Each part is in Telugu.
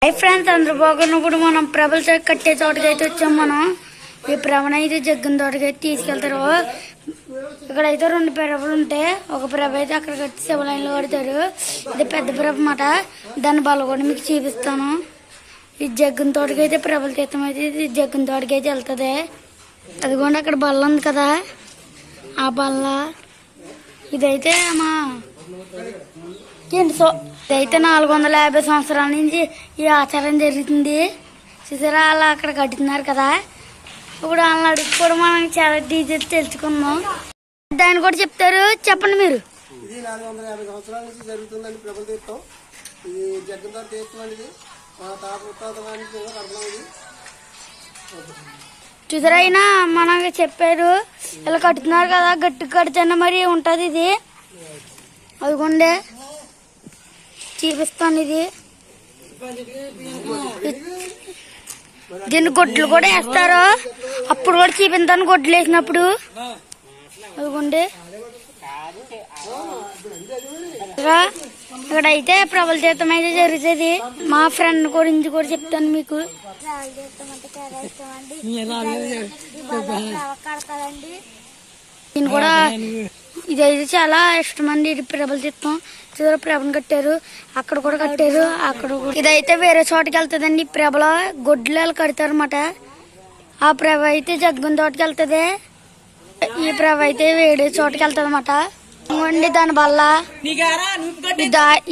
హై ఫ్రెండ్స్, అందరూ బాగున్నప్పుడు మనం ప్రభల చెట్టు కట్టే తోటకైతే వచ్చాం. మనం ఈ ప్రభను అయితే జగ్గిన తోటకైతే తీసుకెళ్తారు. ఇక్కడైతే రెండు ప్రభలు ఉంటాయి. ఒక ప్రభ అయితే అక్కడ కట్టి శివలైన్లో కడతారు. ఇది పెద్ద ప్రభ మాట. దాని బల్ల కూడా మీకు చూపిస్తాను. ఈ జగ్గిన తోటకైతే ప్రభల తీర్థం అయితే ఇది జగ్గిన తోటకైతే వెళ్తుంది. అదిగోండి అక్కడ బల్ల ఉంది కదా, ఆ బల్ల ఇదైతే మా ఇదైతే 450 సంవత్సరాల నుంచి ఈ ఆచారం జరుగుతుంది. చూసారా అలా అక్కడ కట్టుతున్నారు కదా. ఇప్పుడు వాళ్ళని అడిగి కూడా మనం చాలా డీటెయిల్స్ తెలుసుకుందాం. దాన్ని కూడా చెప్తారు, చెప్పండి మీరు. ఇది 450 సంవత్సరాల నుంచి జరుగుతుందండి ప్రభల తీర్థం. ఇది జగ్గంతో తీర్థం అనేది మా చూసారా అయినా మనకి చెప్పారు. ఇలా కట్టుతున్నారు కదా, గట్టి కడితేనే మరి ఉంటుంది. ఇది అదిగోండి చూపిస్తాను. ఇది దీన్ని గొడ్లు కూడా వేస్తారు. అప్పుడు కూడా చూపిస్తాను గొడ్లు వేసినప్పుడు. అదిగోండి ఇక్కడైతే ప్రభల తీర్థం అయితే జరుగుతుంది. మా ఫ్రెండ్ గురించి కూడా చెప్తాను మీకు. దీన్ని కూడా ఇదైతే చాలా ఇష్టం అండి. ఇది ప్రభల తీర్థం. చూసారా ప్రభను కట్టారు, అక్కడ కూడా కట్టారు. అక్కడ ఇదైతే వేరే చోటకి వెళ్తుందండి. ప్రభల గొడ్లు కడతారు అన్నమాట. ఆ ప్రభ అయితే జగ్గం తోటకి వెళ్తుంది. ఈ ప్రభ అయితే వేరే చోటకి వెళ్తుంది అన్నమాట. దాని వల్ల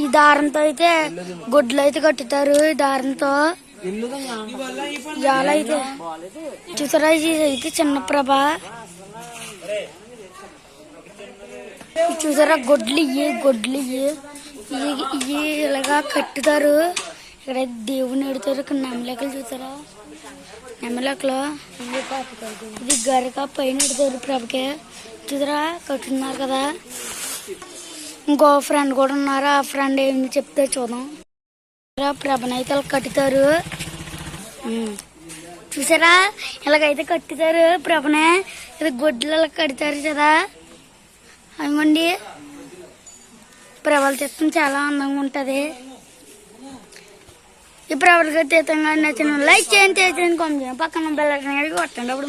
ఈ దారంతో అయితే గొడ్లు అయితే కట్టుతారు. ఈ దారంతో చాలా అయితే చూసారా ఇది అయితే చిన్న ప్రభ. చూసారా గొడ్లు ఇవి ఇలాగా కట్టుతారు. ఇక్కడ దేవుని ఎడతారు. ఇక్కడ నెమలేకలు చూసారా, నెమలేకలు ఇది గరక పైన ఎడతారు ప్రభకే. చూసారా కట్టున్నారు కదా. ఇంకో ఫ్రెండ్ కూడా ఉన్నారు. ఆ ఫ్రెండ్ ఏం చెప్తే చూద్దాం. ప్రభనైతే ఇలా కట్టుతారు. చూసారా ఇలాగైతే కట్టుతారు ప్రభనే. ఇది గొడ్లు ఇలా కడతారు కదా. అదిగోండి ప్రభల తీర్థం చాలా అందంగా ఉంటది. ఈ ప్రభల తీర్థంగా నచ్చిన లైక్ చేయండి, కామెంట్ చేయండి, పక్కన బెల్ ఐకాన్ కొట్టండి. అప్పుడు